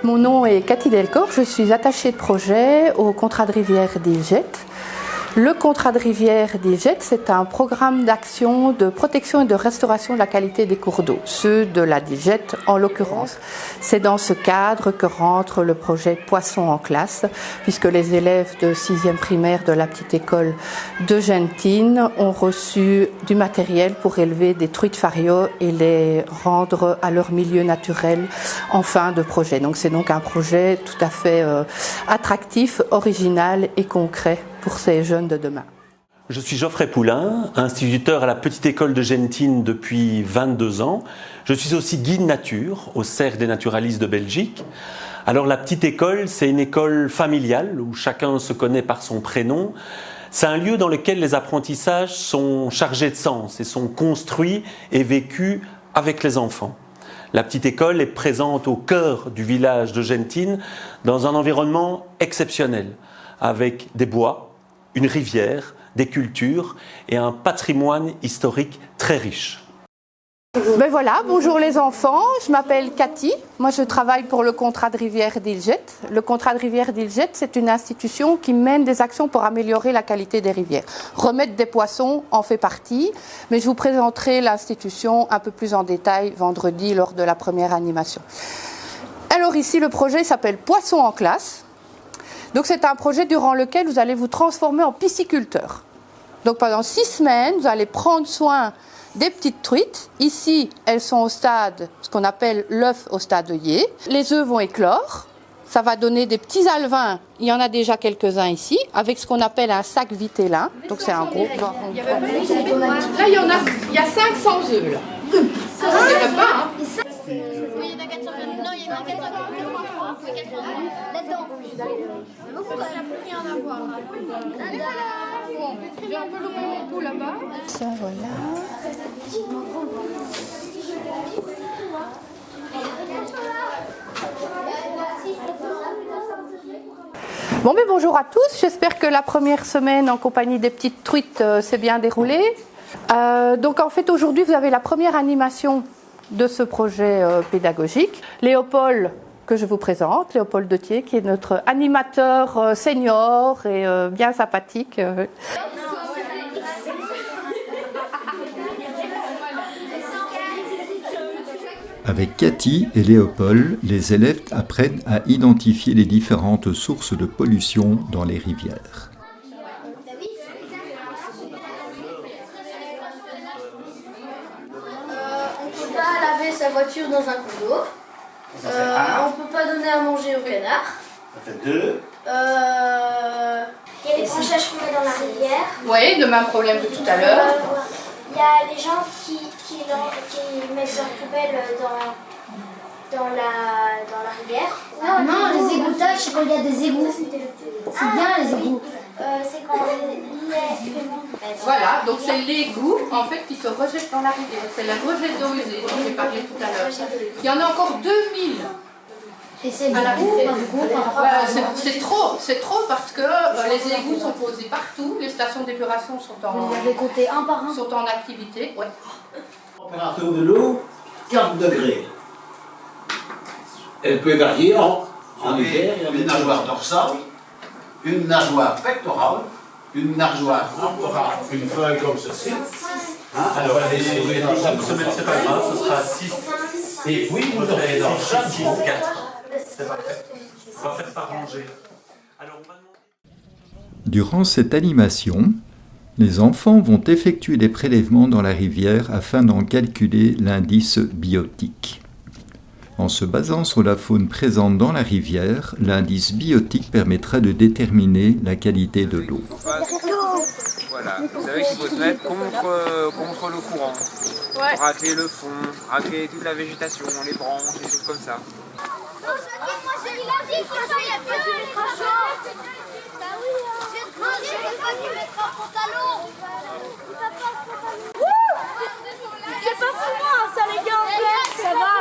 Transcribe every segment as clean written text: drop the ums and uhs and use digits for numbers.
Mon nom est Cathy Delcor, je suis attachée de projet au contrat de rivière d'Ilget. Le contrat de rivière d'Ilget, c'est un programme d'action de protection et de restauration de la qualité des cours d'eau, ceux de la d'Ilget en l'occurrence. C'est dans ce cadre que rentre le projet Poissons en classe, puisque les élèves de 6e primaire de la petite école de Gentine ont reçu du matériel pour élever des truites fario et les rendre à leur milieu naturel en fin de projet. Donc c'est donc un projet tout à fait attractif, original et concret pour ces jeunes de demain. Je suis Geoffrey Poulain, instituteur à la petite école de Gentine depuis 22 ans. Je suis aussi guide nature au Cercle des naturalistes de Belgique. Alors la petite école, c'est une école familiale où chacun se connaît par son prénom. C'est un lieu dans lequel les apprentissages sont chargés de sens et sont construits et vécus avec les enfants. La petite école est présente au cœur du village de Gentine dans un environnement exceptionnel avec des bois, une rivière, des cultures et un patrimoine historique très riche. Ben voilà, bonjour les enfants, je m'appelle Cathy, moi je travaille pour le contrat de rivière d'Ilget. Le contrat de rivière d'Ilget, c'est une institution qui mène des actions pour améliorer la qualité des rivières. Remettre des poissons en fait partie, mais je vous présenterai l'institution un peu plus en détail vendredi lors de la première animation. Alors ici le projet s'appelle Poissons en classe. Donc c'est un projet durant lequel vous allez vous transformer en pisciculteur. Donc pendant 6 semaines, vous allez prendre soin des petites truites. Ici, elles sont au stade, ce qu'on appelle l'œuf au stade œillet. Les œufs vont éclore. Ça va donner des petits alevins. Il y en a déjà quelques-uns ici, avec ce qu'on appelle un sac vitellin. Donc c'est un gros. Là, il y a 500 œufs là. Ça ne pas, hein. Oui, il y en a 400. Non, il y en a 400. Là-dedans. Beaucoup, ça n'a plus rien à voir. Bon, j'ai un peu loupé mon coup là-bas. Ça, voilà. Bon, mais bonjour à tous. J'espère que la première semaine en compagnie des petites truites s'est bien déroulée. Donc, en fait, aujourd'hui, vous avez la première animation de ce projet pédagogique. Léopold, que je vous présente, Léopold Dethier, qui est notre animateur senior et bien sympathique. Avec Cathy et Léopold, les élèves apprennent à identifier les différentes sources de pollution dans les rivières. On ne peut pas laver sa voiture dans un cours d'eau. On ne peut pas donner à manger au canard. Ça fait 2. Il y a les branchages qu'on met dans la rivière. Oui, le même problème que tout à l'heure. Il y a les gens qui mettent leurs poubelles dans la rivière. Non, les égoutages, c'est quand il y a des égouts. C'est bien les égouts. C'est quand Voilà, donc c'est l'égout en fait qui se rejette dans la rivière. C'est le rejet d'eau usée dont j'ai parlé tout à l'heure. Il y en a encore 2000. Et c'est À la rivière. par rapport à... c'est trop parce que les égouts sont posés partout, les stations d'épuration sont Vous avez compté un par un. en activité. Ouais. Température de l'eau, 4 degrés. Elle peut varier en hiver. Il y a une nageoire dorsale, une nageoire pectorale, une nageoire temporale, une feuille comme ceci. Alors, chaque semaine, c'est pas grave, ce sera 6. Et oui, vous aurez dans chaque jour 4. C'est parfait. On va faire par rangée. Alors, on va demander... Durant cette animation, les enfants vont effectuer des prélèvements dans la rivière afin d'en calculer l'indice biotique. En se basant sur la faune présente dans la rivière, l'indice biotique permettra de déterminer la qualité de l'eau. Voilà, vous savez qu'il faut se mettre contre le courant, pour racler le fond, racler toute la végétation, les branches, des choses comme ça. C'est pas pour moi, ça les gars, ça va.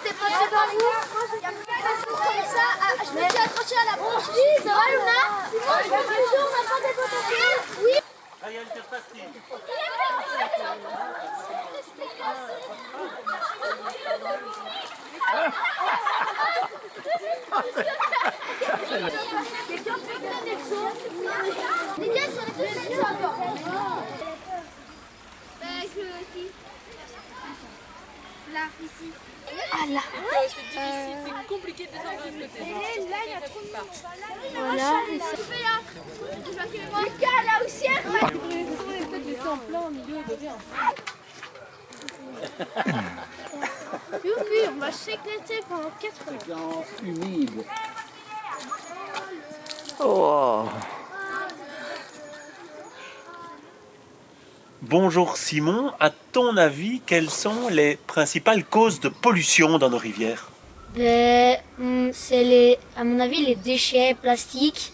T'es passé dans l'eau. Comme ça, je me suis accrochée à la branche. Ça va, Luna? On n'a pas des potentiels. Oui. Ah, il y a une tire pastille. aussi. Là, ici. Ah là. C'est difficile, c'est compliqué de descendre de ce côté. Là, il y a trop de monde. Voilà. Je fais là. Lucas, là aussi. Peut-être laisser en plein au milieu de rien. Youpi, on va s'éclater pendant 4 heures. Séquence humide. Oh. Bonjour Simon, à ton avis, quelles sont les principales causes de pollution dans nos rivières? C'est à mon avis les déchets plastiques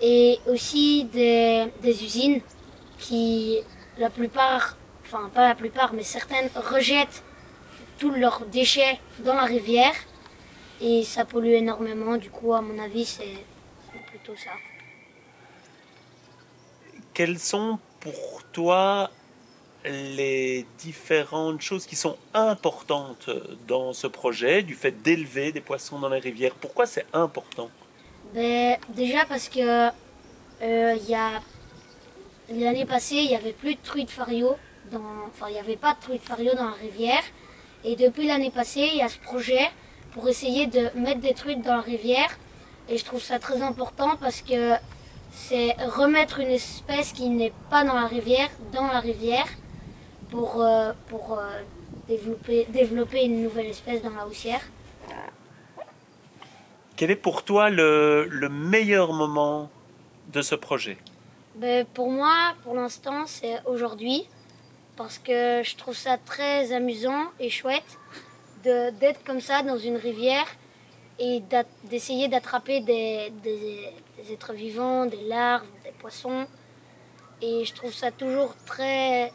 et aussi des usines qui, la plupart, enfin pas la plupart, mais certaines rejettent tous leurs déchets dans la rivière et ça pollue énormément. Du coup, à mon avis, c'est plutôt ça. Quelles sont pour toi les différentes choses qui sont importantes dans ce projet, du fait d'élever des poissons dans les rivières? Pourquoi c'est important? Déjà parce que l'année passée, il n'y avait plus de truites fario, il n'y avait pas de truites fario dans la rivière. Et depuis l'année passée, il y a ce projet pour essayer de mettre des truites dans la rivière. Et je trouve ça très important parce que c'est remettre une espèce qui n'est pas dans la rivière pour développer une nouvelle espèce dans la houssière. Quel est pour toi le meilleur moment de ce projet? Pour moi, pour l'instant, c'est aujourd'hui. Parce que je trouve ça très amusant et chouette d'être comme ça dans une rivière et d'essayer d'attraper des êtres vivants, des larves, des poissons. Et je trouve ça toujours très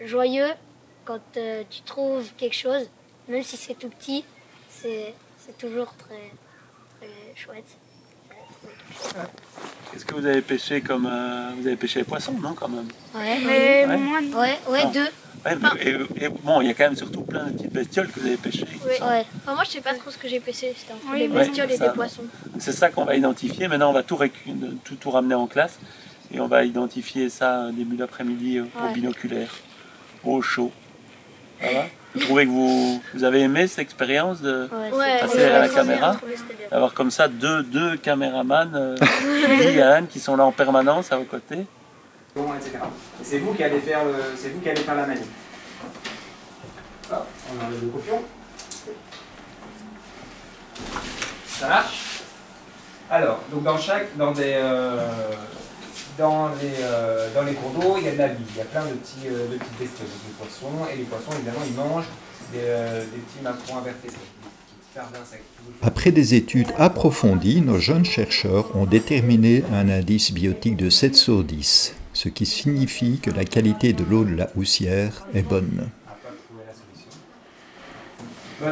joyeux quand tu trouves quelque chose, même si c'est tout petit, c'est toujours très chouette. Qu'est-ce que vous avez pêché comme vous avez pêché les poissons, non, quand même? Ouais, deux. Ouais, et bon, il y a quand même surtout plein de petites bestioles que vous avez pêchées. Ouais. Enfin, moi, je sais pas trop ce que j'ai pêché. C'était entre Des les bestioles et ça. des poissons. C'est ça qu'on va identifier. Maintenant, on va tout ramener en classe et on va identifier ça début d'après-midi au binoculaire, au chaud. Ça va? Vous trouvez que vous avez aimé cette expérience de passer à la caméra, d'avoir comme ça deux caméramans, Julie et Anne, qui sont là en permanence à vos côtés? Etc. Et c'est vous qui allez faire la manip. Hop, on enlève le copion. Ça marche. Alors, donc dans les cours d'eau, il y a de la vie, il y a plein de petites bestioles, des poissons, et les poissons, évidemment, ils mangent des petits macro-invertébrés, des petits d'insectes. Après des études approfondies, nos jeunes chercheurs ont déterminé un indice biotique de 7 sur 10, ce qui signifie que la qualité de l'eau de la houssière est bonne.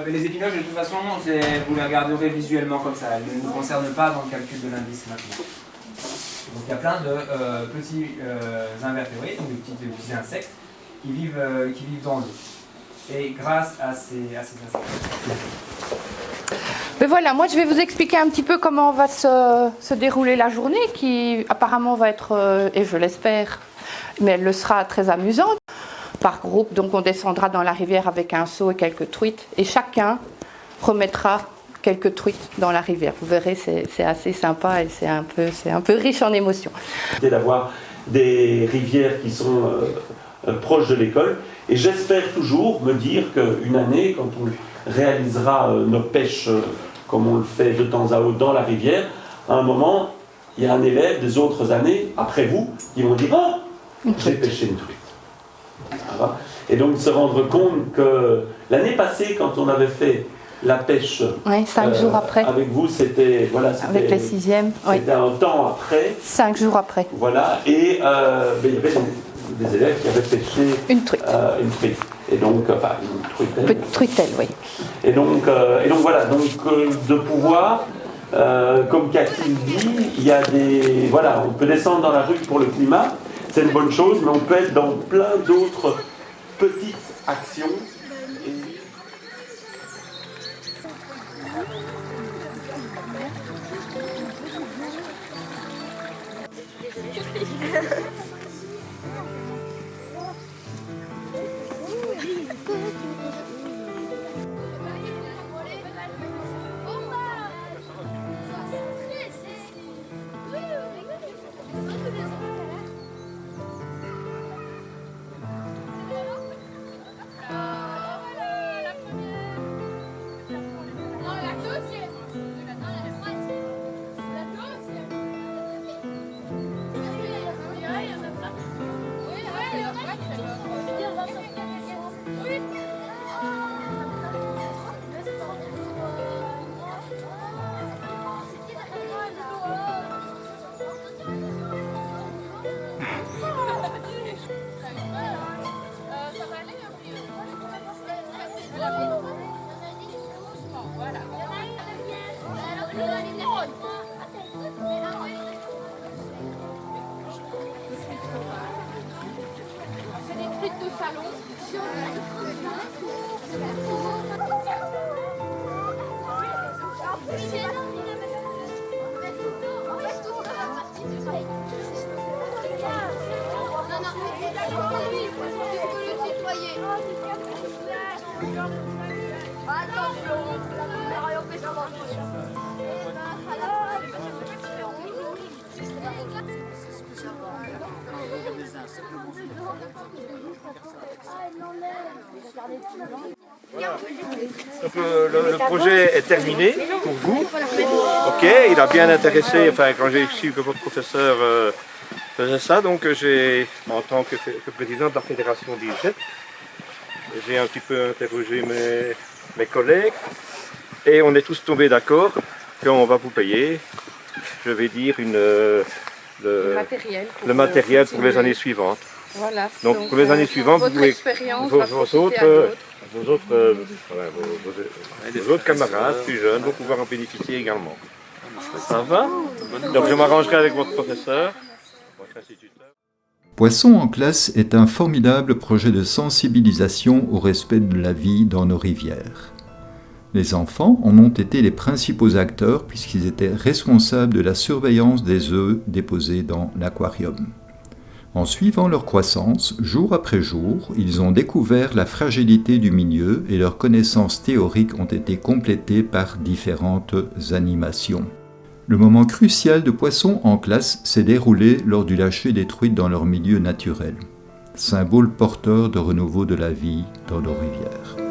Les épinoches, de toute façon, vous les regarderez visuellement comme ça, elles ne nous concernent pas dans le calcul de l'indice maintenant. Donc il y a plein de petits invertébrés, donc des petits insectes qui vivent dans l'eau. Et grâce à ces insectes. Mais voilà, moi je vais vous expliquer un petit peu comment va se dérouler la journée, qui apparemment va être, et je l'espère, mais elle le sera, très amusante. Par groupe, donc on descendra dans la rivière avec un seau et quelques truites, et chacun remettra quelques truites dans la rivière. Vous verrez, c'est assez sympa et c'est un peu riche en émotions. C'est d'avoir des rivières qui sont proches de l'école, et j'espère toujours me dire qu'une année, quand on réalisera nos pêches comme on le fait de temps à autre dans la rivière, à un moment, il y a un élève des autres années, après vous, qui vont dire « Ah, j'ai pêché une truite ». Et donc se rendre compte que l'année passée, quand on avait fait la pêche 5 jours après. avec vous, c'était avec les 6e, c'était un temps après. 5 jours après. Voilà, et il y avait des élèves qui avaient pêché une truite. Et donc, enfin, une truitelle. Petite truitelle, oui. Et donc voilà, de pouvoir, comme Cathy dit, il y a des, voilà, on peut descendre dans la rue pour le climat. C'est une bonne chose, mais on peut être dans plein d'autres petites actions. Donc le projet est terminé pour vous. Ok, il a bien intéressé, enfin quand j'ai su que votre professeur faisait ça, donc j'ai, en tant que président de la fédération d'ILGET, j'ai un petit peu interrogé mes collègues et on est tous tombés d'accord qu'on va vous payer, je vais dire, le matériel pour les années suivantes. Voilà. Donc pour les années suivantes, vous pouvez, vos autres camarades plus jeunes vont pouvoir en bénéficier également. Ça va? Donc je m'arrangerai avec votre professeur, votre instituteur. Poissons en classe est un formidable projet de sensibilisation au respect de la vie dans nos rivières. Les enfants en ont été les principaux acteurs puisqu'ils étaient responsables de la surveillance des œufs déposés dans l'aquarium. En suivant leur croissance, jour après jour, ils ont découvert la fragilité du milieu et leurs connaissances théoriques ont été complétées par différentes animations. Le moment crucial de Poissons en classe s'est déroulé lors du lâcher des truites dans leur milieu naturel, symbole porteur de renouveau de la vie dans nos rivières.